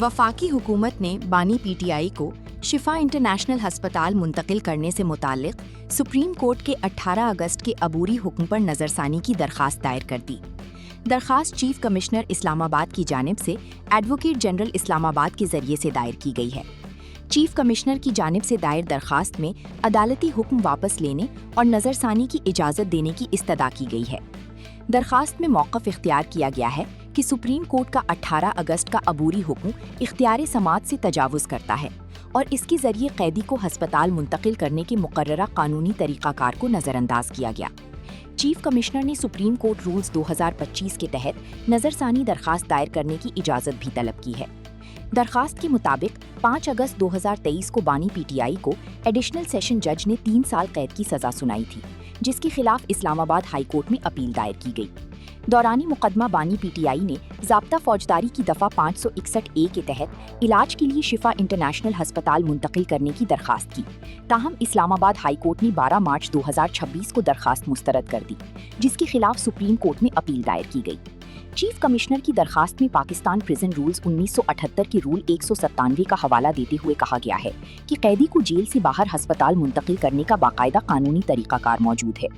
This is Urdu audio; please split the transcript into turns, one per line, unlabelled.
وفاقی حکومت نے بانی پی ٹی آئی کو شفا انٹرنیشنل ہسپتال منتقل کرنے سے متعلق سپریم کورٹ کے 18 اگست کے عبوری حکم پر نظر ثانی کی درخواست دائر کر دی۔ درخواست چیف کمشنر اسلام آباد کی جانب سے ایڈوکیٹ جنرل اسلام آباد کے ذریعے سے دائر کی گئی ہے۔ چیف کمشنر کی جانب سے دائر درخواست میں عدالتی حکم واپس لینے اور نظر ثانی کی اجازت دینے کی استدعا کی گئی ہے۔ درخواست میں موقف اختیار کیا گیا ہے کہ سپریم کورٹ کا 18 اگست کا عبوری حکم اختیار سماعت سے تجاوز کرتا ہے اور اس کے ذریعے قیدی کو ہسپتال منتقل کرنے کے مقررہ قانونی طریقہ کار کو نظر انداز کیا گیا۔ چیف کمشنر نے سپریم کورٹ رولز 2025 کے تحت نظر ثانی درخواست دائر کرنے کی اجازت بھی طلب کی ہے۔ درخواست کے مطابق 5 اگست 2023 کو بانی پی ٹی آئی کو ایڈیشنل سیشن جج نے 3 سال قید کی سزا سنائی تھی، جس کے خلاف اسلام آباد ہائی کورٹ میں اپیل دائر کی گئی۔ دورانی مقدمہ بانی پی ٹی آئی نے ضابطہ فوجداری کی دفعہ 561A کے تحت علاج کے لیے شفا انٹرنیشنل ہسپتال منتقل کرنے کی درخواست کی، تاہم اسلام آباد ہائی کورٹ نے 12 مارچ 2026 کو درخواست مسترد کر دی، جس کے خلاف سپریم کورٹ میں اپیل دائر کی گئی۔ چیف کمشنر کی درخواست میں پاکستان پریزن رولز 1978 کے رول 197 کا حوالہ دیتے ہوئے کہا گیا ہے کہ قیدی کو جیل سے باہر ہسپتال منتقل کرنے کا باقاعدہ قانونی طریقہ کار موجود ہے۔